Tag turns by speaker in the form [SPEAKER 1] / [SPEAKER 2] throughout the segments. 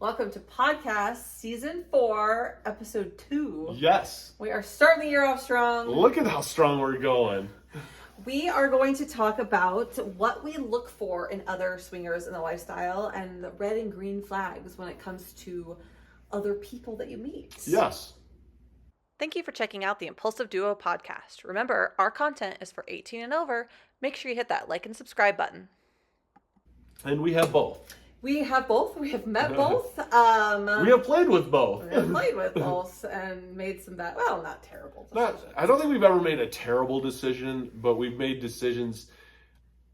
[SPEAKER 1] Welcome to podcast season 4, episode 2.
[SPEAKER 2] Yes.
[SPEAKER 1] We are starting the year off strong.
[SPEAKER 2] Look at how strong we're going.
[SPEAKER 1] We are going to talk about what we look for in other swingers in the lifestyle and the red and green flags when it comes to other people that you meet.
[SPEAKER 2] Yes.
[SPEAKER 1] Thank you for checking out the Impulsive Duo podcast. Remember, our content is for 18 and over. Make sure you hit that like and subscribe button.
[SPEAKER 2] And we have both.
[SPEAKER 1] We have both. We have met both.
[SPEAKER 2] We have played with both.
[SPEAKER 1] We have played with both and made some bad, well, not terrible decisions.
[SPEAKER 2] I don't think we've ever made a terrible decision, but we've made decisions,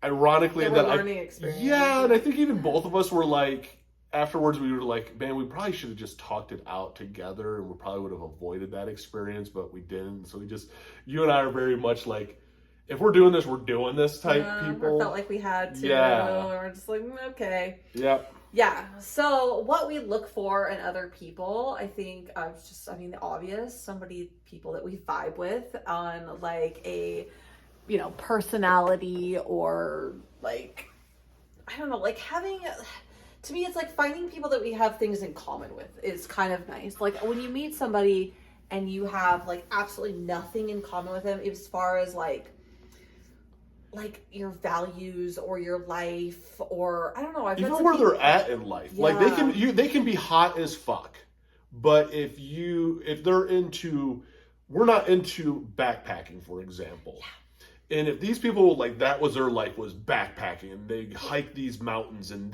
[SPEAKER 2] ironically,
[SPEAKER 1] that were learning experience.
[SPEAKER 2] Yeah, and I think even both of us were like, afterwards we were like, man, we probably should have just talked it out together, and we probably would have avoided that experience, but we didn't. So you and I are very much like, if we're doing this, we're doing this type people.
[SPEAKER 1] Or felt like we had to.
[SPEAKER 2] Yeah.
[SPEAKER 1] Or just like, okay.
[SPEAKER 2] Yep.
[SPEAKER 1] Yeah. So what we look for in other people, I think, the obvious, people that we vibe with on like a, personality or like, I don't know, like having, to me, it's like finding people that we have things in common with is kind of nice. Like when you meet somebody and you have like absolutely nothing in common with them as far as like your values or your life, or I don't know.
[SPEAKER 2] Even where they're at in life,
[SPEAKER 1] yeah.
[SPEAKER 2] Like they can be hot as fuck, but if they're into, we're not into backpacking, for example. Yeah. And if these people, like, that was their life, was backpacking, and they hike these mountains, and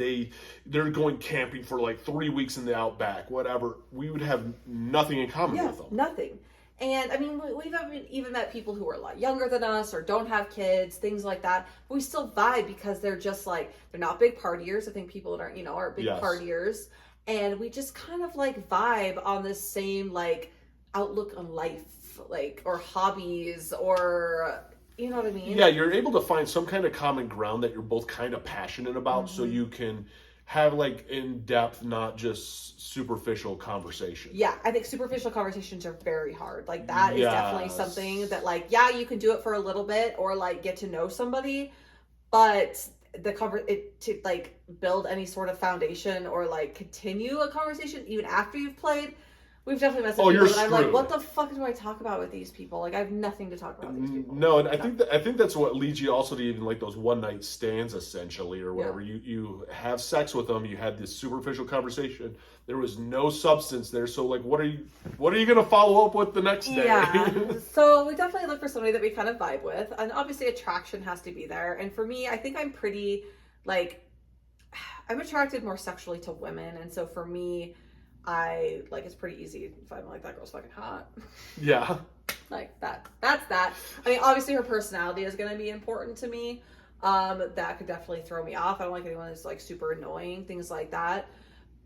[SPEAKER 2] they're going camping for like 3 weeks in the outback, whatever, we would have nothing in common with them.
[SPEAKER 1] Nothing. And I mean, we've even met people who are a lot younger than us or don't have kids, things like that. But we still vibe because they're just like, they're not big partiers. I think people that are big partiers. And we just kind of like vibe on this same like outlook on life, like, or hobbies, or, you know what I mean?
[SPEAKER 2] Yeah, you're able to find some kind of common ground that you're both kind of passionate about, so you can have like in-depth, not just superficial conversation.
[SPEAKER 1] Yeah, I think superficial conversations are very hard. Like that is definitely something that like, yeah, you can do it for a little bit or like get to know somebody, but to like build any sort of foundation or like continue a conversation even after you've played, we've definitely met some people that I'm like, what the fuck do I talk about with these people? Like I have nothing to talk about with these people.
[SPEAKER 2] No, and I think that's what leads you also to even like those one night stands essentially, or whatever. Yeah. You have sex with them, you had this superficial conversation. There was no substance there, so like what are you gonna follow up with the next day?
[SPEAKER 1] Yeah. So we definitely look for somebody that we kind of vibe with. And obviously attraction has to be there. And for me, I think I'm pretty like I'm attracted more sexually to women, and so for me, it's pretty easy if I'm like, that girl's fucking hot.
[SPEAKER 2] Yeah.
[SPEAKER 1] Like that's that. I mean, obviously her personality is going to be important to me. That could definitely throw me off. I don't like anyone that's like super annoying, things like that.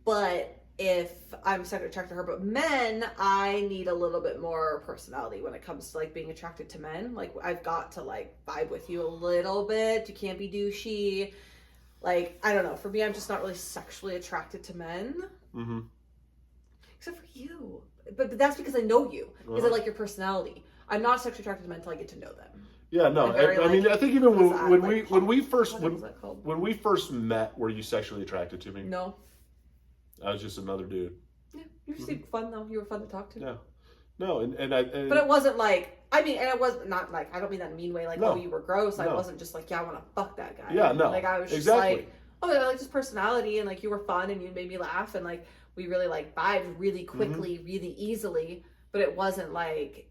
[SPEAKER 1] But if I'm sexually attracted to her, but men, I need a little bit more personality when it comes to like being attracted to men. Like I've got to like vibe with you a little bit. You can't be douchey. Like, I don't know. For me, I'm just not really sexually attracted to men. Mm-hmm. Except for you. But that's because I know you. Because I like your personality. I'm not sexually attracted to men until I get to know them.
[SPEAKER 2] Yeah, no. I mean, I think even when we first met, were you sexually attracted to me?
[SPEAKER 1] No.
[SPEAKER 2] I was just another dude.
[SPEAKER 1] Yeah, you seemed fun though. You were fun to talk to.
[SPEAKER 2] Yeah. No,
[SPEAKER 1] but it wasn't like, I mean, and it was not like, I don't mean that in a mean way, like, oh, you were gross. I wasn't just like, yeah, I want to fuck that guy.
[SPEAKER 2] Yeah, no.
[SPEAKER 1] Like, I was just like, oh, I like this personality, and like, you were fun, and you made me laugh, and like, we really like vibed really quickly, really easily, but it wasn't like,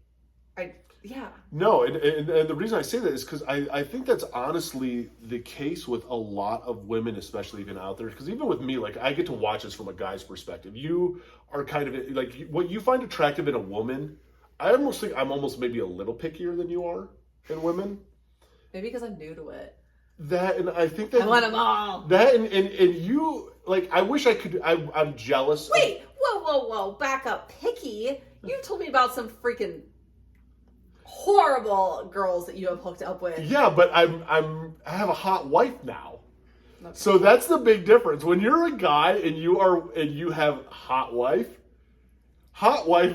[SPEAKER 1] No,
[SPEAKER 2] and the reason I say that is because I think that's honestly the case with a lot of women, especially even out there. Because even with me, like, I get to watch this from a guy's perspective. You are kind of like, what you find attractive in a woman, I almost think I'm almost maybe a little pickier than you are in women.
[SPEAKER 1] Maybe because I'm new to it.
[SPEAKER 2] That, and I think that
[SPEAKER 1] I want them all.
[SPEAKER 2] That and you, like, I wish I could. I'm jealous.
[SPEAKER 1] Wait, whoa, back up, picky. You told me about some freaking horrible girls that you have hooked up with.
[SPEAKER 2] Yeah, but I have a hot wife now. Okay. So that's the big difference. When you're a guy and you have hot wife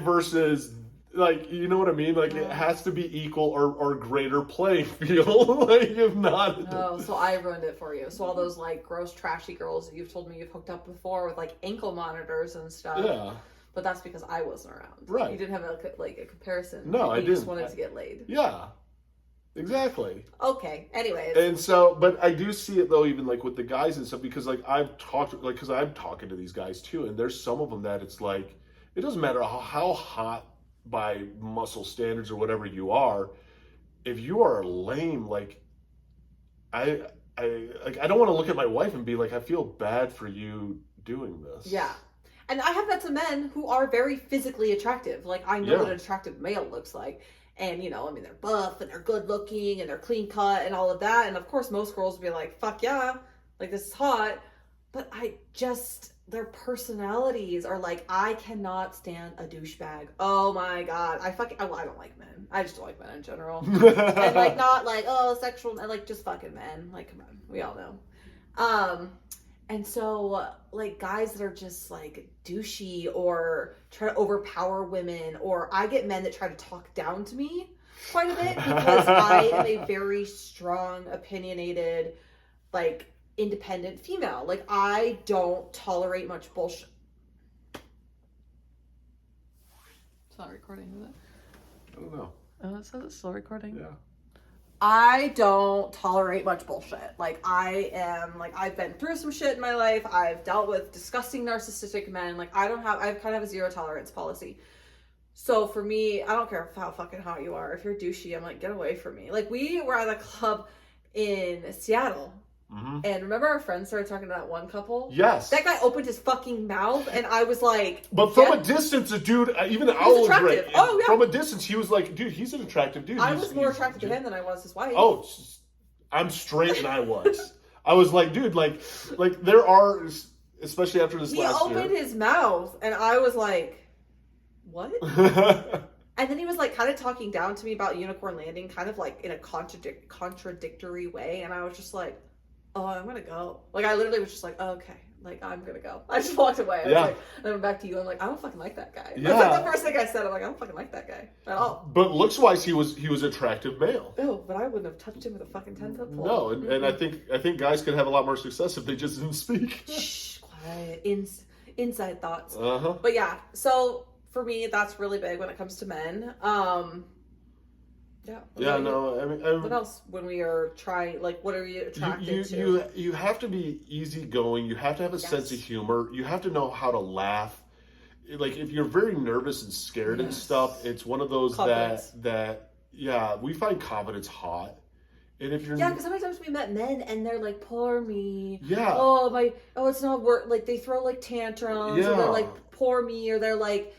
[SPEAKER 2] versus like, you know what I mean? Like, it
[SPEAKER 1] Yeah.
[SPEAKER 2] has to be equal or greater playing field. Like, if not.
[SPEAKER 1] Oh, so I ruined it for you. So all those like gross, trashy girls that you've told me you've hooked up before with like ankle monitors and stuff.
[SPEAKER 2] Yeah.
[SPEAKER 1] But that's because I wasn't around.
[SPEAKER 2] Right.
[SPEAKER 1] You didn't have a comparison.
[SPEAKER 2] No, I
[SPEAKER 1] You just
[SPEAKER 2] didn't.
[SPEAKER 1] wanted to get laid.
[SPEAKER 2] Yeah. Exactly.
[SPEAKER 1] Okay. Anyways.
[SPEAKER 2] And so, but I do see it though, even like with the guys and stuff, because like I've talked, like, because I'm talking to these guys too, and there's some of them that it's like, it doesn't matter how hot by muscle standards or whatever you are, if you are lame, like, I don't want to look at my wife and be like, I feel bad for you doing this.
[SPEAKER 1] Yeah. And I have met some men who are very physically attractive. Like, I know
[SPEAKER 2] Yeah.
[SPEAKER 1] what an attractive male looks like. And, you know, I mean, they're buff and they're good looking and they're clean cut and all of that. And of course, most girls would be like, fuck yeah, like, this is hot. But I just, their personalities are like, I cannot stand a douchebag. Oh my God. I don't like men. I just don't like men in general. And like, not like, oh, sexual, and like, just fucking men. Like, come on, we all know. And so, like, guys that are just, like, douchey or try to overpower women, or I get men that try to talk down to me quite a bit because I am a very strong, opinionated, like, independent female. Like, I don't tolerate much bullshit. It's not recording, is it?
[SPEAKER 2] I don't know.
[SPEAKER 1] Oh, it says it's still recording?
[SPEAKER 2] Yeah.
[SPEAKER 1] I don't tolerate much bullshit. Like, I've been through some shit in my life. I've dealt with disgusting narcissistic men. Like, I kind of have a zero tolerance policy. So for me, I don't care how fucking hot you are. If you're douchey, I'm like, get away from me. Like, we were at a club in Seattle.
[SPEAKER 2] Mm-hmm.
[SPEAKER 1] And remember our friend started talking to that one couple?
[SPEAKER 2] Yes.
[SPEAKER 1] That guy opened his fucking mouth and I was like...
[SPEAKER 2] But from a distance, the dude, even the owl was great.
[SPEAKER 1] attractive. Oh, yeah.
[SPEAKER 2] From a distance, he was like, dude, he's an attractive dude.
[SPEAKER 1] I was more attracted to him than I was his wife.
[SPEAKER 2] Oh, I'm straight and I was. I was like, dude, like there are, especially after this last year.
[SPEAKER 1] He opened his mouth and I was like, what? And then he was like kind of talking down to me about Unicorn Landing, kind of like in a contradictory way. And I was just like, oh, I'm gonna go. Like, I literally was just like, oh, okay, like, I'm gonna go. I just walked away. I was like, and I went back to you. I'm like, I don't fucking like that guy.
[SPEAKER 2] Yeah.
[SPEAKER 1] That's like the first thing I said. I'm like, I don't fucking like that guy at all.
[SPEAKER 2] But looks wise, he was attractive male.
[SPEAKER 1] Oh, but I wouldn't have touched him with a fucking 10-foot pole.
[SPEAKER 2] No, and I think guys could have a lot more success if they just didn't speak.
[SPEAKER 1] Shh, quiet, inside thoughts.
[SPEAKER 2] Uh-huh.
[SPEAKER 1] But yeah, so for me, that's really big when it comes to men. Yeah.
[SPEAKER 2] Yeah, no, I mean,
[SPEAKER 1] what else when we are trying, like, what are you attracted
[SPEAKER 2] to? You have to be easygoing. You have to have a sense of humor. You have to know how to laugh. Like, if you're very nervous and scared and stuff, it's one of those that we find confidence hot. And if you're
[SPEAKER 1] because how many times we met men and they're like, poor me.
[SPEAKER 2] Yeah.
[SPEAKER 1] It's not work. Like, they throw like tantrums, or they're like, poor me, or they're like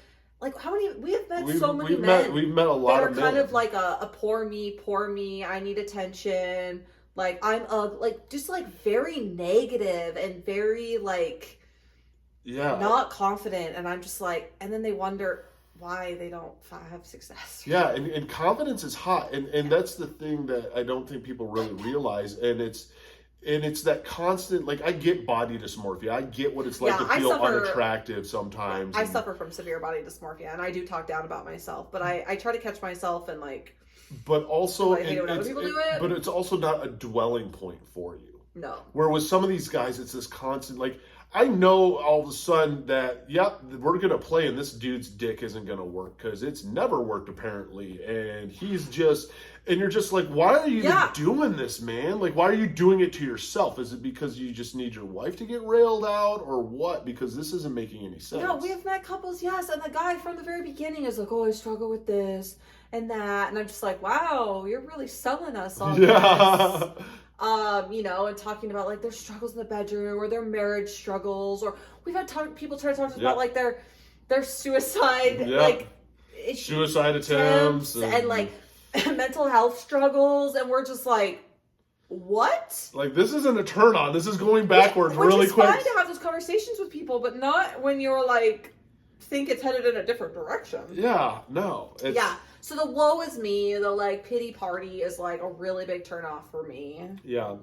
[SPEAKER 1] how many, we have met so many men.
[SPEAKER 2] We've met a lot
[SPEAKER 1] that
[SPEAKER 2] of
[SPEAKER 1] are
[SPEAKER 2] men.
[SPEAKER 1] kind of like a poor me, I need attention. Like, I'm like, just like very negative and very like, not confident. And I'm just like, and then they wonder why they don't have success.
[SPEAKER 2] Yeah. And confidence is hot. And that's the thing that I don't think people really realize. And it's that constant, like, I get body dysmorphia. I get what it's like to feel unattractive sometimes.
[SPEAKER 1] I suffer from severe body dysmorphia, and I do talk down about myself, but I try to catch myself and like.
[SPEAKER 2] But also,
[SPEAKER 1] I hate it when other people do it.
[SPEAKER 2] But it's also not a dwelling point for you.
[SPEAKER 1] No.
[SPEAKER 2] Where with some of these guys, it's this constant, like, I know all of a sudden that, we're going to play and this dude's dick isn't going to work because it's never worked apparently. And he's just, and you're just like, why are you doing this, man? Like, why are you doing it to yourself? Is it because you just need your wife to get railed out or what? Because this isn't making any sense.
[SPEAKER 1] No, we have met couples, yes. And the guy from the very beginning is like, oh, I struggle with this and that. And I'm just like, wow, you're really selling us on this. And talking about like their struggles in the bedroom or their marriage struggles, or we've had people try to talk to us about like their suicide, like
[SPEAKER 2] suicide attempts
[SPEAKER 1] and like mental health struggles, and we're just like, what?
[SPEAKER 2] Like, this isn't a turn on. This is going backwards really quick.
[SPEAKER 1] It's fine to have those conversations with people, but not when you're like think it's headed in a different direction. Yeah,
[SPEAKER 2] no.
[SPEAKER 1] So the woe is me, the like pity party is like a really big turn off for me.
[SPEAKER 2] Yeah,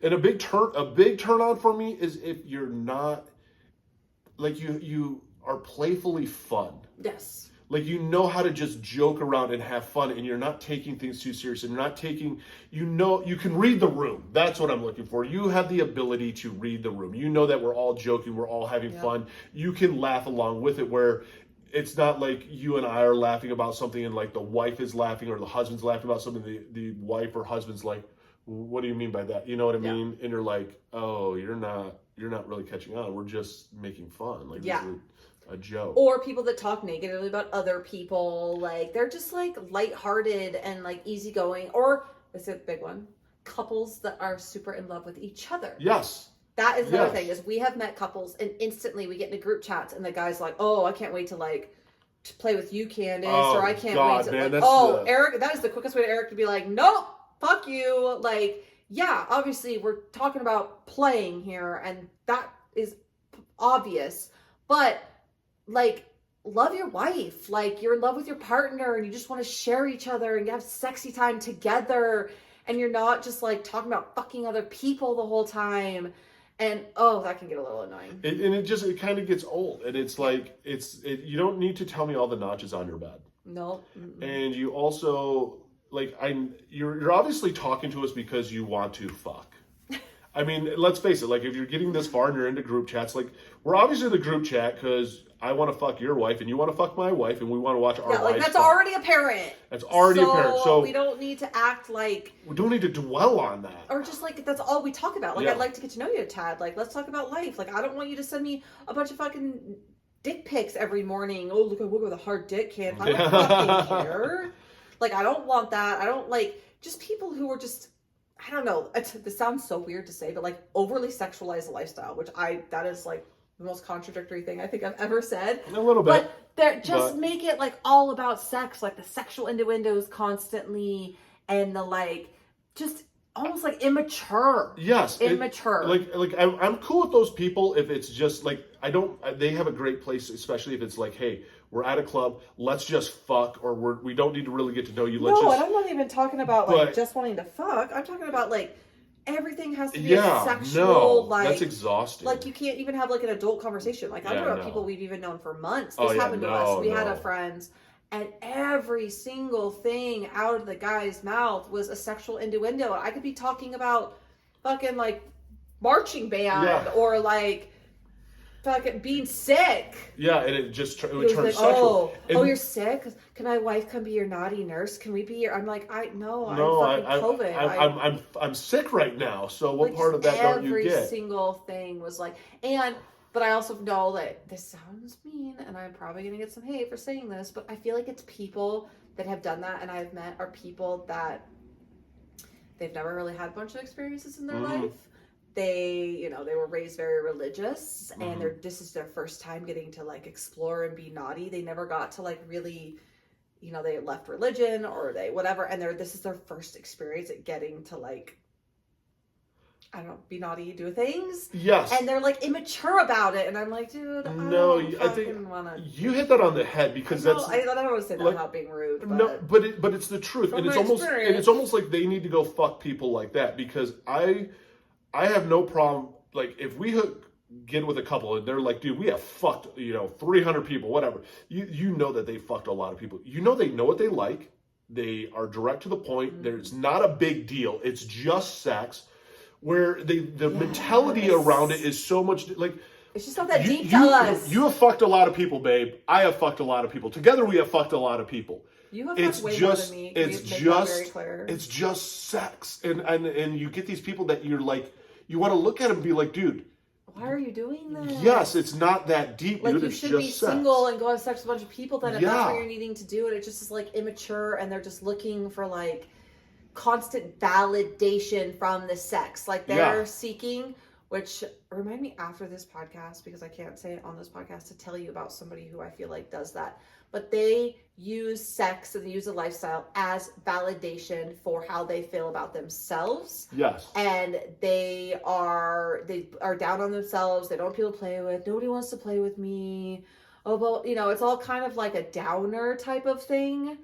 [SPEAKER 2] and a big turn on for me is if you're not like you are playfully fun.
[SPEAKER 1] Yes.
[SPEAKER 2] Like, you know how to just joke around and have fun, and you're not taking things too serious, and you're not taking, you can read the room. That's what I'm looking for. You have the ability to read the room. You know that we're all joking, we're all having fun. You can laugh along with it, where it's not like you and I are laughing about something and like the wife is laughing or the husband's laughing about something. The wife or husband's like, what do you mean by that? You know what I mean? And you're like, oh, you're not really catching on. We're just making fun. Like, this is a joke.
[SPEAKER 1] Or people that talk negatively about other people, like they're just like lighthearted and like easygoing. Or it's a big one, couples that are super in love with each other.
[SPEAKER 2] Yes.
[SPEAKER 1] That is another thing, is we have met couples and instantly we get into group chats and the guy's like, oh, I can't wait to play with you, Candice, or I can't wait to man, Eric, that is the quickest way to Eric to be like, nope, fuck you. Like, yeah, obviously we're talking about playing here and that is obvious, but like, love your wife. Like, you're in love with your partner and you just want to share each other and you have sexy time together and you're not just like talking about fucking other people the whole time. And that can get a little annoying.
[SPEAKER 2] It kind of gets old. And it's like, you don't need to tell me all the notches on your bed.
[SPEAKER 1] No.
[SPEAKER 2] And you also, like, you're obviously talking to us because you want to fuck. I mean, let's face it, like, if you're getting this far and you're into group chats, like, we're obviously in the group chat because I want to fuck your wife and you want to fuck my wife and we want to watch our wives
[SPEAKER 1] that's
[SPEAKER 2] fuck.
[SPEAKER 1] already apparent.
[SPEAKER 2] That's already apparent. So
[SPEAKER 1] we don't need to act like...
[SPEAKER 2] We don't need to dwell on that.
[SPEAKER 1] Or just, like, that's all we talk about. Like, I'd like to get to know you a tad. Like, let's talk about life. Like, I don't want you to send me a bunch of fucking dick pics every morning. Oh, look, I woke up with a hard dick, kid. I don't fucking care. Like, I don't want that. I don't, like, just people who are just... I don't know. This sounds so weird to say, but like overly sexualized lifestyle, that is like the most contradictory thing I think I've ever said.
[SPEAKER 2] A little bit.
[SPEAKER 1] But make it like all about sex, like the sexual innuendos constantly and the like, just almost like immature.
[SPEAKER 2] Yes.
[SPEAKER 1] Immature.
[SPEAKER 2] I'm cool with those people if it's just like, they have a great place, especially if it's like, hey, we're at a club, let's just fuck, or we don't need to really get to know you.
[SPEAKER 1] And I'm not even talking about like just wanting to fuck. I'm talking about like everything has to be sexual. Like,
[SPEAKER 2] that's exhausting.
[SPEAKER 1] Like, you can't even have like an adult conversation. Like, I know about people we've even known for months. This happened to us. We had a friend, and every single thing out of the guy's mouth was a sexual innuendo. I could be talking about fucking like marching band or like fucking being sick.
[SPEAKER 2] Yeah, and it would turn
[SPEAKER 1] like,
[SPEAKER 2] sexual.
[SPEAKER 1] You're sick? Can my wife come be your naughty nurse? Can we be your... I'm like, I'm COVID.
[SPEAKER 2] I'm sick right now. So what part of that don't you get?
[SPEAKER 1] Every single thing was like, but I also know that this sounds mean, and I'm probably gonna get some hate for saying this, but I feel like it's people that have done that, and I've met are people that they've never really had a bunch of experiences in their life. They were raised very religious and this is their first time getting to like explore and be naughty. They never got to like really, they left religion or they whatever. And this is their first experience at getting to like, I don't know, be naughty, do things.
[SPEAKER 2] Yes.
[SPEAKER 1] And they're like immature about it. And I'm like, dude, I think
[SPEAKER 2] you hit that on the head because I don't
[SPEAKER 1] want to say that without being rude. But
[SPEAKER 2] no, but it's the truth. And it's almost like they need to go fuck people like that, because I have no problem, like, if we get with a couple and they're like, dude, we have fucked, 300 people, whatever. You know that they fucked a lot of people. You know they know what they like. They are direct to the point. There's not a big deal. It's just sex. Where the mentality around it is so much, like...
[SPEAKER 1] It's just not that deep to us.
[SPEAKER 2] You have fucked a lot of people, babe. I have fucked a lot of people. Together we have fucked a lot of people.
[SPEAKER 1] You have fucked way more than me.
[SPEAKER 2] It's just sex. And you get these people that you're like... You want to look at him and be like, dude,
[SPEAKER 1] why are you doing this?
[SPEAKER 2] Yes, it's not that deep,
[SPEAKER 1] like,
[SPEAKER 2] dude.
[SPEAKER 1] You
[SPEAKER 2] it's
[SPEAKER 1] should
[SPEAKER 2] just
[SPEAKER 1] be
[SPEAKER 2] sex.
[SPEAKER 1] single and go have sex with a bunch of people then if that's what you're needing to do. And it just is like immature and they're just looking for like constant validation from the sex. Like they're seeking, which remind me after this podcast, because I can't say it on this podcast, to tell you about somebody who I feel like does that. But they use sex and they use a lifestyle as validation for how they feel about themselves.
[SPEAKER 2] Yes.
[SPEAKER 1] And they are down on themselves. They don't want people to play with. Nobody wants to play with me. Oh, well, it's all kind of like a downer type of thing.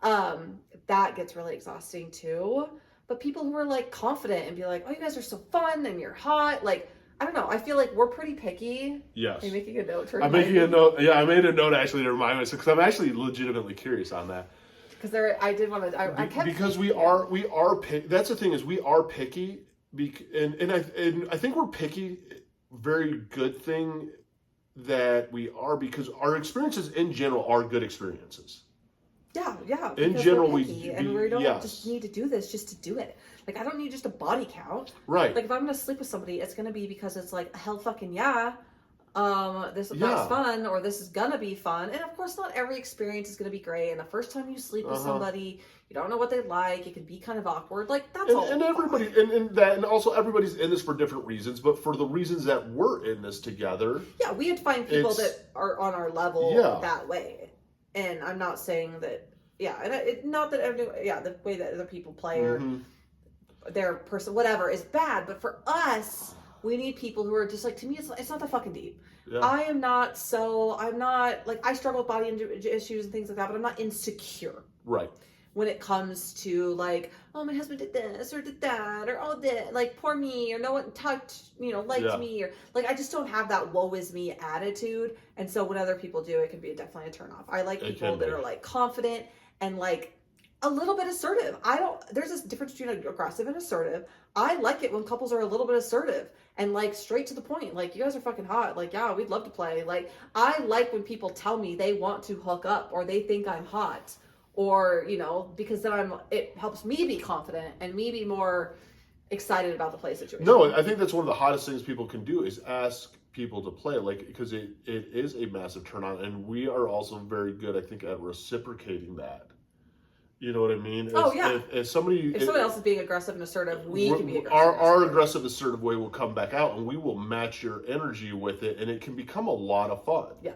[SPEAKER 1] That gets really exhausting too. But people who are like confident and be like, oh, you guys are so fun and you're hot. Like, I don't know. I feel like we're pretty picky.
[SPEAKER 2] Yes.
[SPEAKER 1] Are you making a note?
[SPEAKER 2] I'm making a note. Yeah, I made a note actually to remind myself because I'm actually legitimately curious on that.
[SPEAKER 1] Because I did want to. I kept
[SPEAKER 2] because we are picky. That's the thing is we are picky, and I think we're picky. Very good thing that we are because our experiences in general are good experiences.
[SPEAKER 1] Yeah.
[SPEAKER 2] In general, we
[SPEAKER 1] don't
[SPEAKER 2] yes.
[SPEAKER 1] just need to do this just to do it. Like I don't need just a body count.
[SPEAKER 2] Right.
[SPEAKER 1] Like if I'm gonna sleep with somebody, it's gonna be because it's like hell fucking yeah. That's fun, or this is gonna be fun. And of course, not every experience is gonna be great. And the first time you sleep with somebody, you don't know what they like. It can be kind of awkward. Like that's all.
[SPEAKER 2] And everybody, and also everybody's in this for different reasons. But for the reasons that we're in this together,
[SPEAKER 1] yeah, we had to find people that are on our level that way. And I'm not saying that, not that the way that other people play or their person, whatever, is bad. But for us, we need people who are just like, to me, it's not that fucking deep. Yeah. I'm not, like, I struggle with body issues and things like that, but I'm not insecure.
[SPEAKER 2] Right.
[SPEAKER 1] When it comes to, like, oh, my husband did this or did that, or oh, this, like, poor me, or no one liked me, or, like, I just don't have that woe is me attitude. And so when other people do, it can be definitely a turnoff. I like people that are, like, confident and, like, a little bit assertive. There's this difference between aggressive and assertive. I like it when couples are a little bit assertive and, like, straight to the point. Like, you guys are fucking hot. Like, yeah, we'd love to play. Like, I like when people tell me they want to hook up or they think I'm hot. Or, because then it helps me be confident and me be more excited about the play situation.
[SPEAKER 2] No, I think that's one of the hottest things people can do is ask people to play, like, because it is a massive turn on, and we are also very good, I think, at reciprocating that. You know what I mean? If someone
[SPEAKER 1] else is being aggressive and assertive, we can be aggressive.
[SPEAKER 2] Our aggressive, assertive way will come back out, and we will match your energy with it, and it can become a lot of fun.
[SPEAKER 1] Yeah.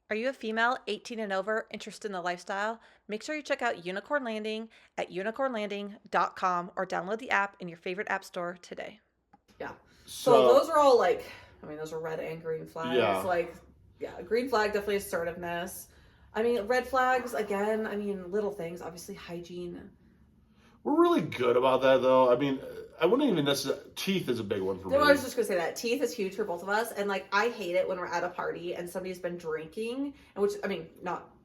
[SPEAKER 3] Are you a female, 18 and over, interested in the lifestyle? Make sure you check out Unicorn Landing at unicornlanding.com or download the app in your favorite app store today.
[SPEAKER 1] Yeah. So those are all those are red and green flags.
[SPEAKER 2] Yeah.
[SPEAKER 1] Green flag, definitely assertiveness. Red flags, again, little things, obviously hygiene.
[SPEAKER 2] We're really good about that, though. I wouldn't even necessarily... Teeth is a big one for me.
[SPEAKER 1] No, I was just going to say that. Teeth is huge for both of us. And, I hate it when we're at a party and somebody's been drinking. And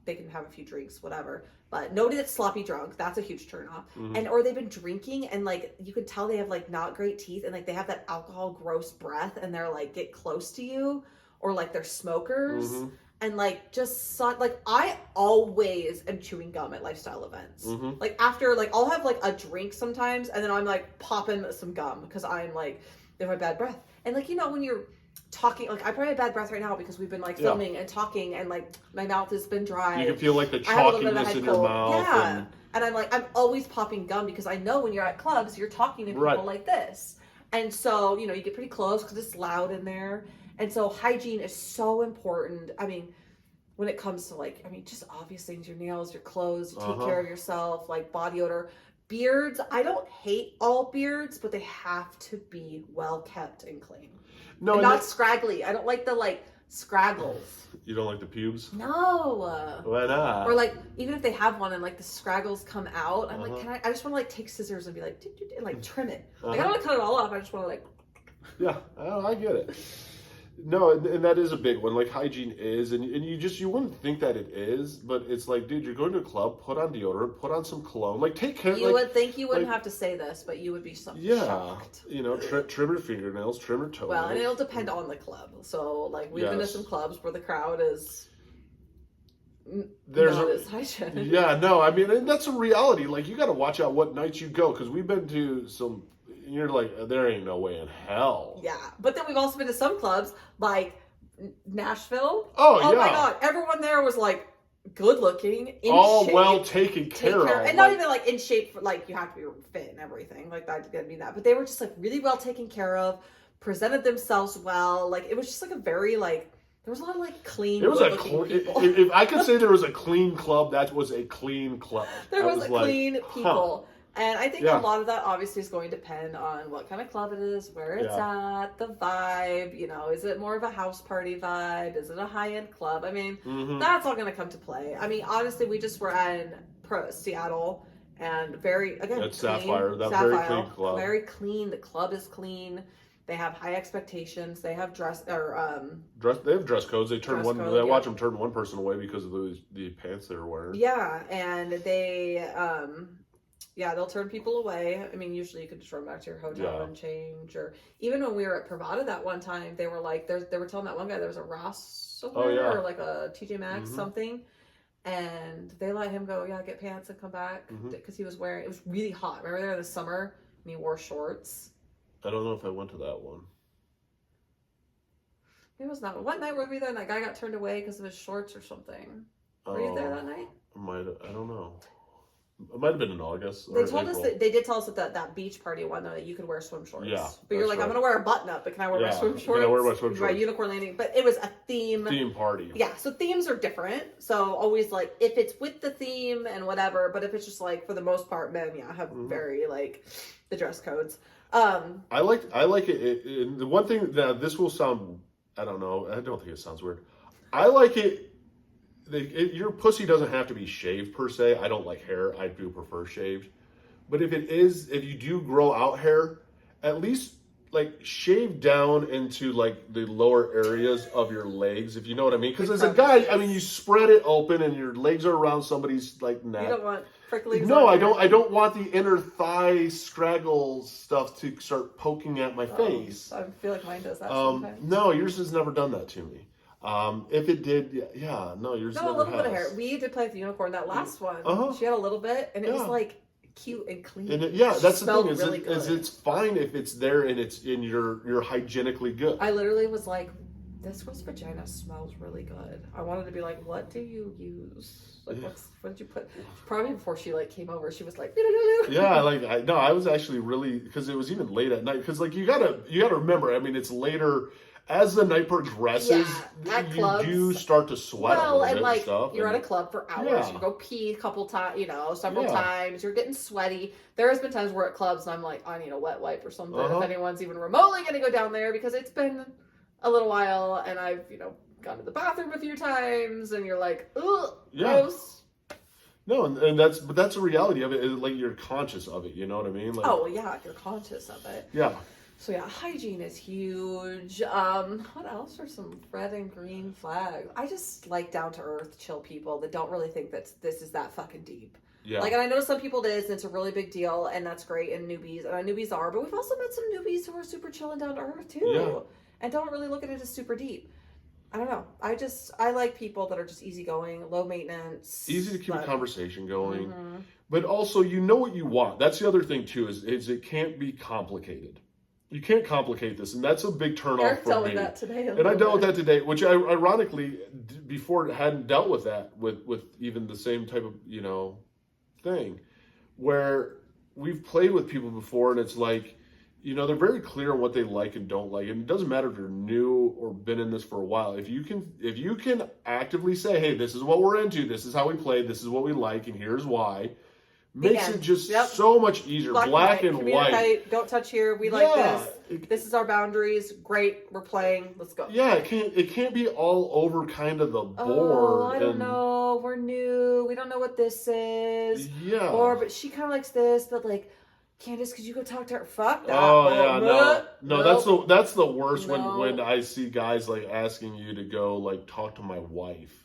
[SPEAKER 1] they can have a few drinks, whatever. But nobody that's sloppy drunk, that's a huge turn off. Mm-hmm. Or they've been drinking and, you can tell they have, not great teeth. And, they have that alcohol gross breath and they're, get close to you. Or, they're smokers. Mm-hmm. And I always am chewing gum at lifestyle events. Mm-hmm. After I'll have a drink sometimes, and then I'm popping some gum because I'm they have bad breath. And when you're talking, I probably have bad breath right now because we've been filming and talking, and my mouth has been dry.
[SPEAKER 2] You can feel the chalkiness in your mouth.
[SPEAKER 1] Yeah, and I'm always popping gum because I know when you're at clubs, you're talking to people like this, and so you get pretty close because it's loud in there. And so hygiene is so important. When it comes to just obvious things, your nails, your clothes, you take care of yourself, body odor. Beards, I don't hate all beards, but they have to be well kept and clean. No, and not scraggly. I don't like the scraggles.
[SPEAKER 2] You don't like the pubes?
[SPEAKER 1] No.
[SPEAKER 2] Why not?
[SPEAKER 1] Or even if they have one and the scraggles come out, I'm I just want to take scissors and be and trim it. I don't want to cut it all off. I just want to
[SPEAKER 2] Yeah, I get it. No, and that is a big one. Hygiene is, and you wouldn't think that it is, but it's dude, you're going to a club, put on deodorant, put on some cologne, take care.
[SPEAKER 1] You would think you wouldn't have to say this, but you would be shocked.
[SPEAKER 2] Trim your fingernails, trim your toes.
[SPEAKER 1] Well, and it'll depend on the club. So, we've been to some clubs where the crowd is not as hygienic.
[SPEAKER 2] Yeah, no, and that's a reality. You got to watch out what nights you go, because we've been to some... You're there ain't no way in hell.
[SPEAKER 1] Yeah. But then we've also been to some clubs Nashville.
[SPEAKER 2] Oh yeah.
[SPEAKER 1] My God. Everyone there was good looking.
[SPEAKER 2] All shape, well taken care of.
[SPEAKER 1] And not even in shape for you have to be fit and everything. That didn't mean that. But they were just really well taken care of, presented themselves well. It was just a very there was a lot of clean. It was people.
[SPEAKER 2] If I could say there was a clean club, that was a clean club.
[SPEAKER 1] There was clean people. Huh. And I think a lot of that obviously is going to depend on what kind of club it is, where it's at, the vibe, is it more of a house party vibe? Is it a high-end club? That's all going to come to play. Honestly, we just were in Seattle and very, again,
[SPEAKER 2] at
[SPEAKER 1] clean,
[SPEAKER 2] Sapphire, very clean club.
[SPEAKER 1] Very clean. The club is clean. They have high expectations. They have
[SPEAKER 2] They have dress codes. They turn
[SPEAKER 1] Dress
[SPEAKER 2] one.
[SPEAKER 1] code,
[SPEAKER 2] They
[SPEAKER 1] yeah.
[SPEAKER 2] watch them turn one person away because of the pants they were wearing.
[SPEAKER 1] Yeah, and they they'll turn people away. I mean, usually you could just run back to your hotel and change. Or even when we were at Pravada that one time, they were like, they were telling that one guy there was a Ross somewhere or like a TJ Maxx something, and they let him go. Yeah, get pants and come back because he was wearing. It was really hot. Remember there in the summer and he wore shorts.
[SPEAKER 2] I don't know if I went to that one.
[SPEAKER 1] It was not. What night were we there? And that guy got turned away because of his shorts or something. Were you there that night?
[SPEAKER 2] I don't know. It might have been in August.
[SPEAKER 1] They told us that they did tell us at that beach party one though that you could wear swim shorts.
[SPEAKER 2] Yeah,
[SPEAKER 1] but you're like, I'm gonna wear a button up, but can I wear my swim shorts?
[SPEAKER 2] Can I wear my swim shorts?
[SPEAKER 1] Right, Unicorn Landing. But it was a theme
[SPEAKER 2] party.
[SPEAKER 1] Yeah, so themes are different. So always like if it's with the theme and whatever, but if it's just like for the most part, men have very like the dress codes.
[SPEAKER 2] I like it. The one thing that this will sound, I don't know. I don't think it sounds weird. I like it. Your pussy doesn't have to be shaved per se. I don't like hair. I do prefer shaved. But if you do grow out hair, at least like shave down into like the lower areas of your legs, if you know what I mean. Because as a guy, I mean, you spread it open and your legs are around somebody's like neck.
[SPEAKER 1] You don't want prickly.
[SPEAKER 2] No, I don't. I don't want the inner thigh scraggle stuff to start poking at my face.
[SPEAKER 1] I feel like mine does that sometimes.
[SPEAKER 2] No, yours has never done that to me. If it did, yours
[SPEAKER 1] No,
[SPEAKER 2] never
[SPEAKER 1] a little
[SPEAKER 2] has.
[SPEAKER 1] bit of hair. We did play with the unicorn. That last one, she had a little bit, and it was like cute and clean.
[SPEAKER 2] And that's the thing.
[SPEAKER 1] Really
[SPEAKER 2] is it's fine if it's there and it's in you're hygienically good.
[SPEAKER 1] I literally was like, this girl's vagina smells really good. I wanted to be like, what do you use? Like, what did you put? Probably before she like came over, she was like,
[SPEAKER 2] I was actually really, because it was even late at night. Because like you gotta remember, I mean, it's later. As the night progresses, you do start to sweat a little bit
[SPEAKER 1] like
[SPEAKER 2] and stuff.
[SPEAKER 1] You're at a club for hours. You go pee a couple times, several times. You're getting sweaty. There has been times we're at clubs and I'm like, I need a wet wipe or something. If anyone's even remotely going to go down there, because it's been a little while and I've gone to the bathroom a few times and you're like, ugh, gross.
[SPEAKER 2] No, and that's a reality of it. Like you're conscious of it. You know what I mean? Like,
[SPEAKER 1] you're conscious of it.
[SPEAKER 2] Yeah.
[SPEAKER 1] So hygiene is huge. What else are some red and green flags? I just like down to earth, chill people that don't really think that this is that fucking deep.
[SPEAKER 2] Yeah.
[SPEAKER 1] Like, and I know some people it is, and it's a really big deal, and that's great, and newbies are, but we've also met some newbies who are super chill and down to earth too, and don't really look at it as super deep. I don't know. I like people that are just easygoing, low maintenance,
[SPEAKER 2] easy to keep a conversation going, but also you know what you want. That's the other thing too. Is it can't be complicated. You can't complicate this, and that's a big turnoff for me.
[SPEAKER 1] That today
[SPEAKER 2] and I dealt with that today, which I ironically before hadn't dealt with that with even the same type of thing, where we've played with people before, and it's like they're very clear on what they like and don't like, and it doesn't matter if you're new or been in this for a while. If you can actively say, hey, this is what we're into, this is how we play, this is what we like, and here's why. Makes it just so much easier. Black and white.
[SPEAKER 1] Don't touch here. We like this. This is our boundaries. Great. We're playing. Let's go.
[SPEAKER 2] Yeah, it can't be all over kind of the board.
[SPEAKER 1] Oh, I don't know. We're new. We don't know what this is.
[SPEAKER 2] Yeah.
[SPEAKER 1] But she kind of likes this, but like, Candice, could you go talk to her? Fuck that.
[SPEAKER 2] Oh yeah, no. That's the worst
[SPEAKER 1] No.
[SPEAKER 2] when I see guys like asking you to go like talk to my wife.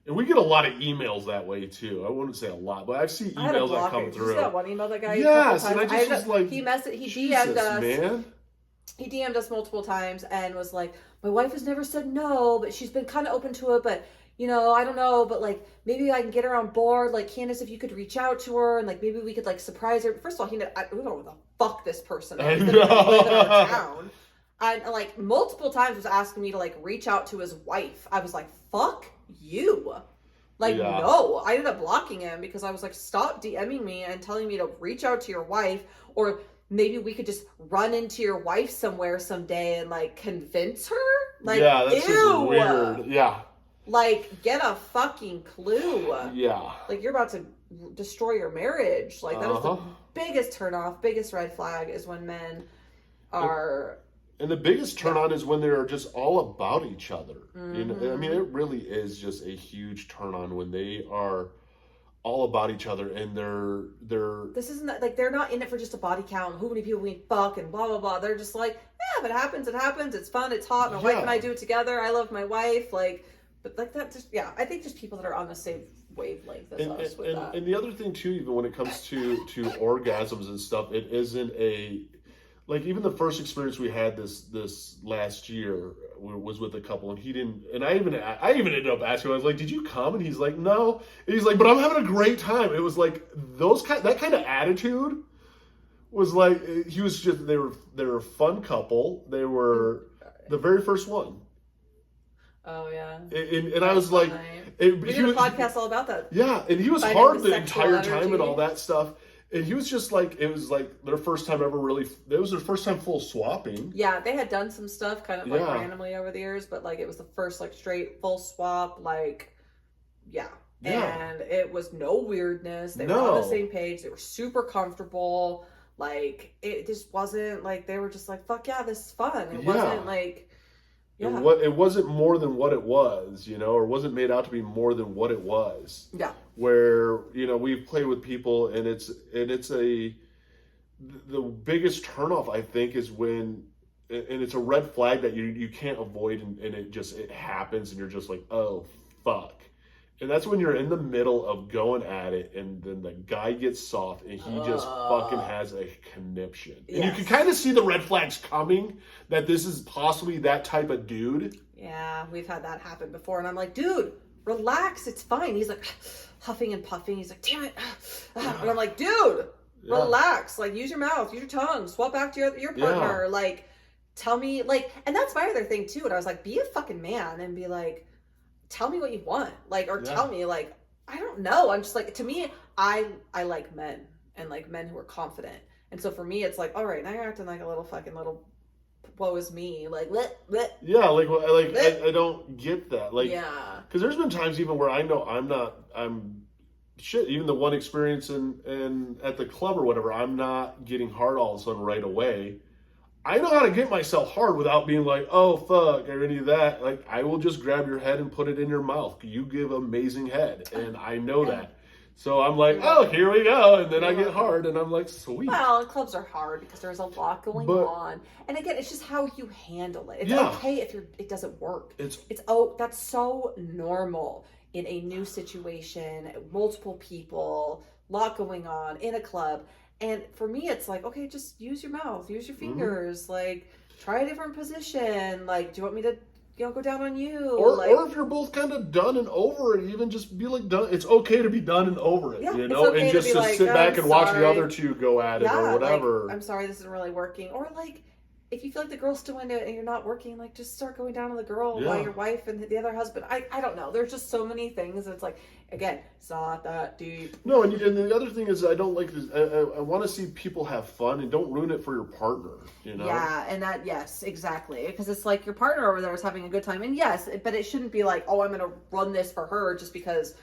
[SPEAKER 2] And we get a lot of emails that way too. I wouldn't say a lot, but I've seen emails that come through.
[SPEAKER 1] Did you see that one email that guy?
[SPEAKER 2] Yes, and I just was like,
[SPEAKER 1] he
[SPEAKER 2] Jesus,
[SPEAKER 1] DM'd us.
[SPEAKER 2] Man.
[SPEAKER 1] He DM'd us multiple times and was like, my wife has never said no, but she's been kind of open to it, but I don't know, but like maybe I can get her on board. Like, Candice, if you could reach out to her and like maybe we could like surprise her. First of all, we don't know what the fuck this person is. Live in our town. And like multiple times was asking me to like reach out to his wife. I was like, fuck you. Like, no. I ended up blocking him because I was like, stop DMing me and telling me to reach out to your wife, or maybe we could just run into your wife somewhere someday and like convince her. Like,
[SPEAKER 2] that's
[SPEAKER 1] ew.
[SPEAKER 2] just weird. Yeah.
[SPEAKER 1] Like, get a fucking clue.
[SPEAKER 2] Yeah.
[SPEAKER 1] Like, you're about to destroy your marriage. Like, that is the biggest turnoff, biggest red flag is when men are...
[SPEAKER 2] And the biggest turn on is when they're just all about each other. I mean, it really is just a huge turn on when they are all about each other, and they're
[SPEAKER 1] This isn't that, like, they're not in it for just a body count, who many people we fuck and blah blah blah. They're just like, yeah, if it happens, it happens. It's fun, it's hot. My wife and I do it together. I love my wife, like, but like that. Just I think just people that are on the same wavelength as us with that.
[SPEAKER 2] And the other thing too, even when it comes to orgasms and stuff, it isn't like even the first experience we had this last year was with a couple, and he didn't, and I even ended up asking him, I was like, did you come? And he's like, no. And he's like, but I'm having a great time. It was like that kind of attitude was like, he was just, they were a fun couple. They were the very first one.
[SPEAKER 1] Oh yeah.
[SPEAKER 2] And I was like,
[SPEAKER 1] we did a podcast all about that.
[SPEAKER 2] Yeah, and he was hard the entire time and all that stuff. And he was just like, it was like their first time ever really, it was their first time full swapping.
[SPEAKER 1] Yeah, they had done some stuff kind of like randomly over the years, but like it was the first like straight full swap, like, yeah. And it was no weirdness. They were on the same page. They were super comfortable. Like, it just wasn't like, they were just like, fuck yeah, this is fun. It wasn't like,
[SPEAKER 2] It wasn't more than what it was, or wasn't made out to be more than what it was.
[SPEAKER 1] Yeah.
[SPEAKER 2] Where, we've played with people, and the biggest turnoff, I think, is when, and it's a red flag that you can't avoid, and it happens, and you're just like, oh, fuck. And that's when you're in the middle of going at it, and then the guy gets soft, and he just fucking has a conniption. And you can kind of see the red flags coming, that this is possibly that type of dude.
[SPEAKER 1] Yeah, we've had that happen before, and I'm like, dude, relax, it's fine. He's like huffing and puffing. He's like, damn it. And I'm like, dude, relax. Like, use your mouth, use your tongue, swap back to your partner.
[SPEAKER 2] Yeah.
[SPEAKER 1] Like, tell me, like, and that's my other thing too. And I was like, be a fucking man and be like, tell me what you want, like, or tell me, like, I don't know. I'm just like, to me, I like men, and like men who are confident. And so for me, it's like, all right, now you're acting like a little fucking little woe is me, like, bleh.
[SPEAKER 2] Yeah, I don't get that, like, because there's been times even where I know I'm shit. Even the one experience in at the club or whatever, I'm not getting hard all of a sudden right away. I know how to get myself hard without being like, oh, fuck, or any of that. Like, I will just grab your head and put it in your mouth. You give amazing head, and I know that. So I'm like, oh, here we go. And then I get hard, and I'm like, sweet.
[SPEAKER 1] Well, clubs are hard because there's a lot going on. And again, it's just how you handle it. It's okay if it doesn't work. That's so normal in a new situation, multiple people, lot going on in a club. And for me, it's like, okay, just use your mouth, use your fingers, like, try a different position. Like, do you want me to, go down on you?
[SPEAKER 2] Or if you're both kind of done and over it, even just be like, done. It's okay to be done and over it,
[SPEAKER 1] it's okay
[SPEAKER 2] and just to
[SPEAKER 1] like,
[SPEAKER 2] sit back and watch the other two go at it or whatever.
[SPEAKER 1] Like, I'm sorry, this isn't really working. Or like, if you feel like the girl's still into it and you're not working, like, just start going down on the girl while your wife and the other husband. I don't know. There's just so many things. It's like, again, it's not that deep.
[SPEAKER 2] No, and the other thing is, I don't like this. I want to see people have fun, and don't ruin it for your partner.
[SPEAKER 1] Yeah, and that, yes, exactly, because it's like your partner over there is having a good time, and yes, but it shouldn't be like, oh, I'm gonna run this for her just because.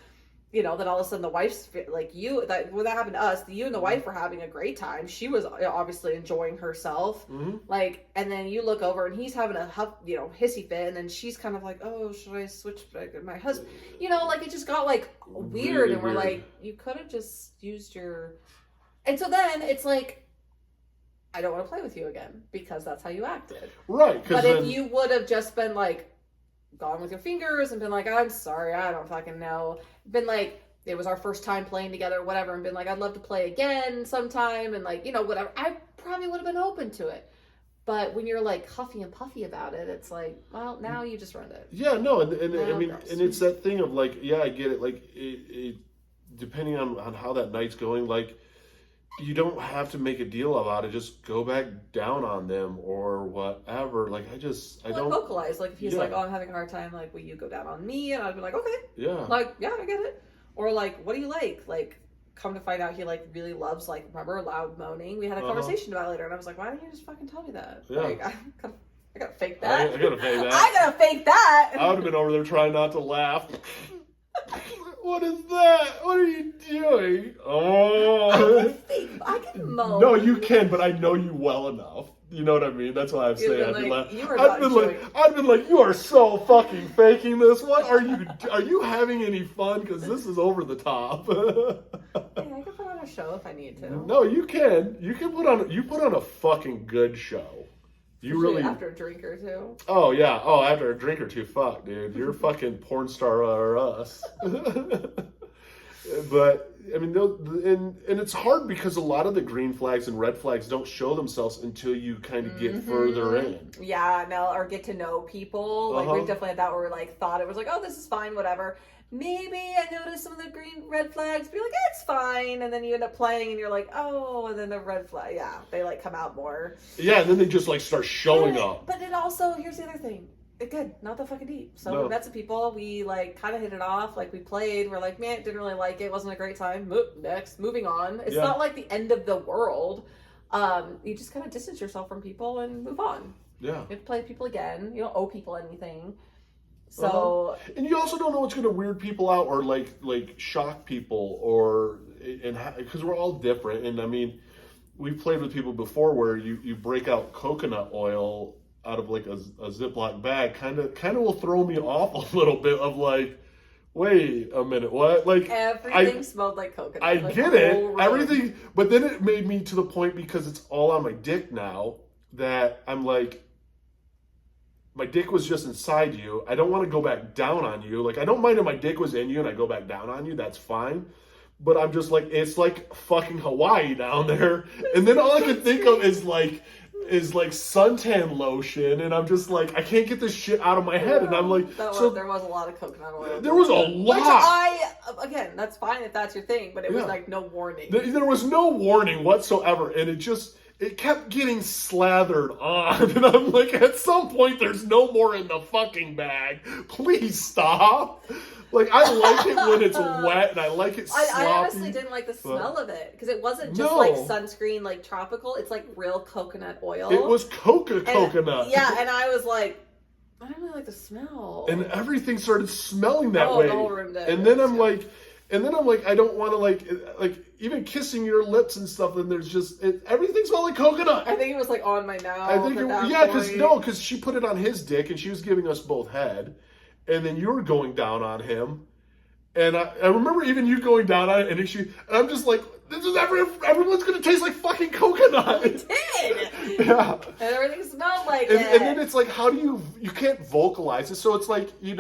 [SPEAKER 1] Then all of a sudden the wife's like, when that happened to us, you and the wife were having a great time. She was obviously enjoying herself. Like, and then you look over and he's having a hissy fit, and then she's kind of like, oh, should I switch back to my husband? Like, it just got like weird, really, and we're like, you could have just used your. And so then it's like, I don't want to play with you again because that's how you acted.
[SPEAKER 2] Right.
[SPEAKER 1] But if you would have just been like, gone with your fingers and been like, I'm sorry, I don't fucking know. Been like, it was our first time playing together, whatever, and been like, I'd love to play again sometime, and like, whatever. I probably would have been open to it. But when you're like huffy and puffy about it, it's like, well, now you just ruined it.
[SPEAKER 2] Yeah, no, and I mean, and it's that thing of like, yeah, I get it. Like, it depending on how that night's going, like, you don't have to make a deal about it. Just go back down on them or whatever. Like, I don't
[SPEAKER 1] vocalize. Like, if he's like, oh, I'm having a hard time, like, will you go down on me? And I'd be like, okay.
[SPEAKER 2] Yeah.
[SPEAKER 1] Like, yeah, I get it. Or like, what do you like? Like, come to find out he like really loves, like, remember loud moaning? We had a conversation about it later, and I was like, why didn't you just fucking tell me that?
[SPEAKER 2] Yeah.
[SPEAKER 1] Like, I gotta fake that.
[SPEAKER 2] I gotta fake that.
[SPEAKER 1] I gotta fake that.
[SPEAKER 2] I would have been over there trying not to laugh. What is that? What are you doing? Oh.
[SPEAKER 1] I can moan.
[SPEAKER 2] No, you can, but I know you well enough. You know what I mean? That's why I'm saying
[SPEAKER 1] You've
[SPEAKER 2] I've
[SPEAKER 1] been
[SPEAKER 2] been
[SPEAKER 1] like,
[SPEAKER 2] like,
[SPEAKER 1] you are
[SPEAKER 2] I've
[SPEAKER 1] not
[SPEAKER 2] been like, you are so fucking faking this. What are you having any fun? Because this is over the top.
[SPEAKER 1] Hey, I can put on a show if I need to.
[SPEAKER 2] No, you can. You put on a fucking good show. You
[SPEAKER 1] Especially
[SPEAKER 2] really
[SPEAKER 1] after a drink or two.
[SPEAKER 2] Oh yeah. Oh, after a drink or two, fuck, dude. You're fucking porn star or us. But I mean, and it's hard because a lot of the green flags and red flags don't show themselves until you kind of get further in.
[SPEAKER 1] Yeah, no, or get to know people. Like we've definitely had that where we like thought it was like, oh, this is fine, whatever. Maybe I noticed some of the red flags, be like, it's fine, and then you end up playing and you're like, oh, and then the red flag, yeah, they like come out more.
[SPEAKER 2] Yeah, and then they just like start showing up.
[SPEAKER 1] But it also, here's the other thing. Again, not that fucking deep. So
[SPEAKER 2] No.
[SPEAKER 1] we met some people, we like kind of hit it off, like we played, we're like, man, didn't really like it, wasn't a great time. Next, moving on. It's not like the end of the world. You just kind of distance yourself from people and move on.
[SPEAKER 2] Yeah.
[SPEAKER 1] You have to play with people again. You don't owe people anything. So
[SPEAKER 2] and you also don't know what's going to weird people out or like shock people or because we're all different. And I mean, we've played with people before where you break out coconut oil out of like a Ziploc bag, kind of will throw me off a little bit of like, wait a minute, what? Like
[SPEAKER 1] everything smelled like coconut.
[SPEAKER 2] I
[SPEAKER 1] like
[SPEAKER 2] get it, everything, but then it made me to the point because it's all on my dick now that I'm like, my dick was just inside you. I don't want to go back down on you. Like I don't mind if my dick was in you and I go back down on you. That's fine. But I'm just like, it's like fucking Hawaii down there. And then all I can think of is like suntan lotion, and I'm just like, I can't get this shit out of my head, and I'm like,
[SPEAKER 1] there was a lot of coconut oil.
[SPEAKER 2] There was a lot.
[SPEAKER 1] Which again, that's fine if that's your thing, but it was like no warning.
[SPEAKER 2] There was no warning whatsoever, and it kept getting slathered on, and I'm like, at some point, there's no more in the fucking bag. Please stop. Like, I like it when it's wet, and I like it sloppy.
[SPEAKER 1] I honestly didn't like the smell of it, because it wasn't just like sunscreen, like tropical. It's like real coconut oil.
[SPEAKER 2] It was coconut.
[SPEAKER 1] Yeah, and I was like, I don't really like the smell.
[SPEAKER 2] And everything started smelling that
[SPEAKER 1] Oh,
[SPEAKER 2] way.
[SPEAKER 1] the whole room did.
[SPEAKER 2] And then I'm like, I don't want to like even kissing your lips and stuff. And there's just everything smelled like coconut.
[SPEAKER 1] I think it was like on my mouth.
[SPEAKER 2] I think because she put it on his dick and she was giving us both head, and then you were going down on him, and I remember even you going down on it, and I'm just like, this is everyone's gonna taste like fucking coconut.
[SPEAKER 1] It did.
[SPEAKER 2] Yeah.
[SPEAKER 1] And everything smelled like
[SPEAKER 2] it.
[SPEAKER 1] it.
[SPEAKER 2] And then it's like, how do you can't vocalize it, so it's like, you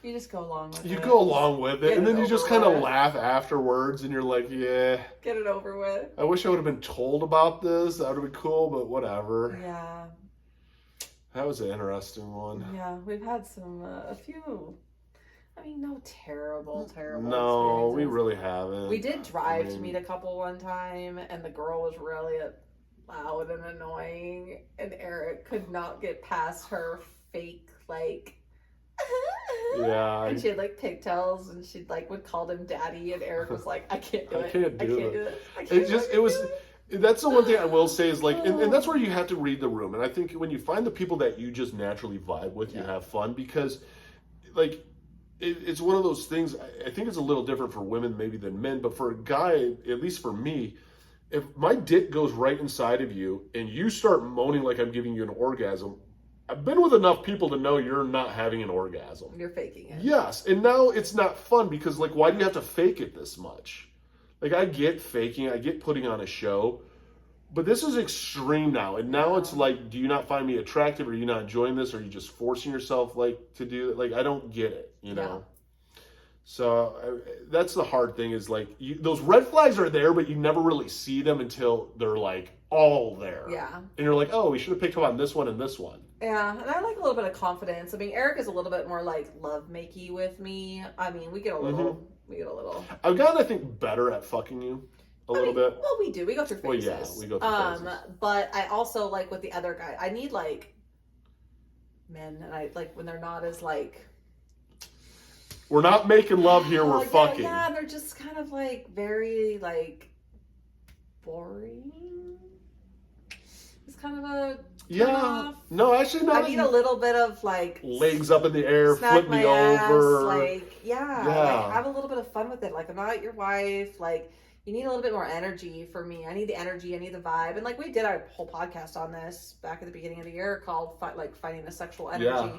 [SPEAKER 1] just go along with it.
[SPEAKER 2] You go along with it, and then you just kind of laugh afterwards, and you're like, yeah.
[SPEAKER 1] Get it over with.
[SPEAKER 2] I wish I would have been told about this. That would have been cool, but whatever.
[SPEAKER 1] Yeah.
[SPEAKER 2] That was an interesting one.
[SPEAKER 1] Yeah, we've had a few. I mean, no terrible.
[SPEAKER 2] No, we really haven't.
[SPEAKER 1] We did drive to meet a couple one time, and the girl was really loud and annoying, and Eric could not get past her fake, like,
[SPEAKER 2] yeah.
[SPEAKER 1] And she had, like, pigtails, and she, like, would call him daddy, and Eric was like, I can't do it.
[SPEAKER 2] I can't do it. That's the one thing I will say is like, and that's where you have to read the room. And I think when you find the people that you just naturally vibe with, you have fun, because like, it's one of those things. I think it's a little different for women maybe than men, but for a guy, at least for me, if my dick goes right inside of you and you start moaning like I'm giving you an orgasm, I've been with enough people to know you're not having an orgasm.
[SPEAKER 1] You're faking it.
[SPEAKER 2] Yes. And now it's not fun because like, why do you have to fake it this much? Like, I get faking, I get putting on a show, but this is extreme now. And now it's like, do you not find me attractive? Are you not enjoying this? Are you just forcing yourself like to do it? Like, I don't get it, you know? So that's the hard thing is like, those red flags are there, but you never really see them until they're like all there. Yeah. And you're like, oh, we should have picked up on this one and this one. Yeah. And I like a little bit of confidence. I mean, Eric is a little bit more like love-makey with me. I mean, we get a little. I've gotten, I think, better at fucking you a little bit. Well, we do. We go through phases. Well, yeah, we go through phases. But I also, like, with the other guy, I need, like, men, and I, like, when they're not as, like... We're not making love here, we're fucking. Yeah, they're just kind of, like, very, like, boring. It's kind of a... Off. No, actually not. I need a little bit of like legs up in the air, flip me over. Like, like have a little bit of fun with it. Like, I'm not your wife. Like,
[SPEAKER 1] you need a little bit more energy for me. I need the energy, I need the vibe. And like we did our whole podcast on this back at the beginning of the year called finding the sexual energy.
[SPEAKER 2] Yeah.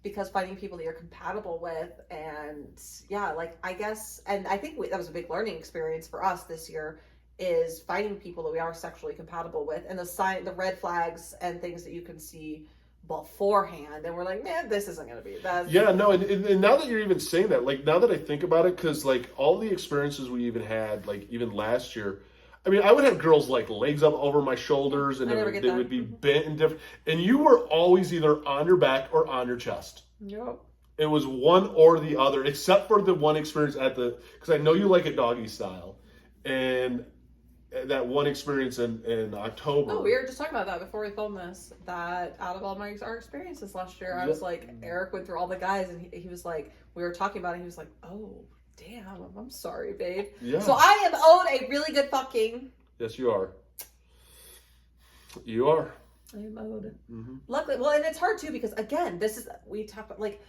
[SPEAKER 1] Because finding people that you're compatible with, and yeah, like I guess, and I think that was a big learning experience for us this year, is finding people that we are sexually compatible with, and the red flags and things that you can see beforehand, and we're like, man, this isn't gonna be that.
[SPEAKER 2] Yeah, no, and now that you're even saying that, like now that I think about it, because like all the experiences we even had, like even last year, I mean, I would have girls like legs up over my shoulders, and they would be bent and different, and you were always either on your back or on your chest.
[SPEAKER 1] Yep.
[SPEAKER 2] It was one or the other, except for the one experience because I know you like it doggy style, and that one experience in October.
[SPEAKER 1] Oh, we were just talking about that before we filmed this. That out of all our experiences last year, I was like, Eric went through all the guys, and he was like, we were talking about it. He was like, oh, damn, I'm sorry, babe.
[SPEAKER 2] Yeah.
[SPEAKER 1] So I am owed a really good fucking.
[SPEAKER 2] Yes, you are. You are.
[SPEAKER 1] I am owed.
[SPEAKER 2] Mm-hmm.
[SPEAKER 1] Luckily, well, and it's hard too because again, we talk about like,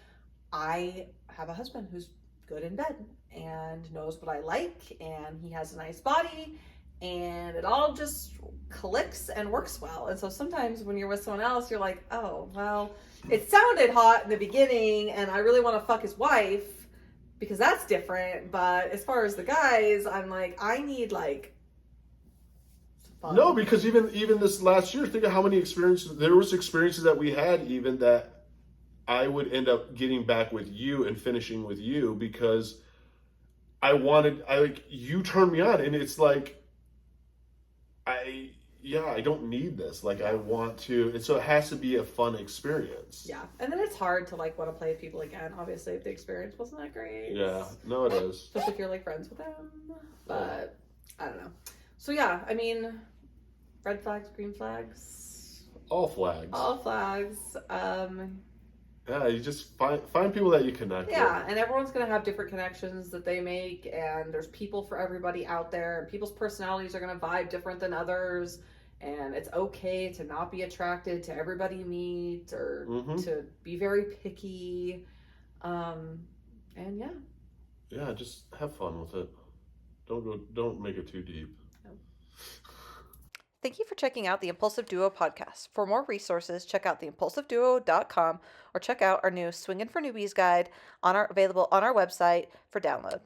[SPEAKER 1] I have a husband who's good in bed and knows what I like, and he has a nice body. And it all just clicks and works well. And so sometimes when you're with someone else, you're like, oh, well, it sounded hot in the beginning and I really want to fuck his wife because that's different. But as far as the guys, I'm like, I need like fun.
[SPEAKER 2] No, because even this last year, think of how many experiences, there was experiences that we had even that I would end up getting back with you and finishing with you because you turned me on, and it's like, I don't need this. Like I want to, and so it has to be a fun experience.
[SPEAKER 1] Yeah, and then it's hard to like want to play with people again. Obviously, if the experience wasn't that great.
[SPEAKER 2] Yeah, no, it is.
[SPEAKER 1] Especially if you're like friends with them. But I don't know. So yeah, I mean, red flags, green flags,
[SPEAKER 2] all flags.
[SPEAKER 1] All flags.
[SPEAKER 2] Yeah, you just find people that you connect with.
[SPEAKER 1] Yeah, and everyone's going to have different connections that they make, and there's people for everybody out there, and people's personalities are going to vibe different than others, and it's okay to not be attracted to everybody you meet or to be very picky. And yeah.
[SPEAKER 2] Yeah, just have fun with it. Don't make it too deep.
[SPEAKER 3] Thank you for checking out the Impulsive Duo podcast. For more resources, check out theimpulsiveduo.com or check out our new Swingin' for Newbies guide available on our website for download.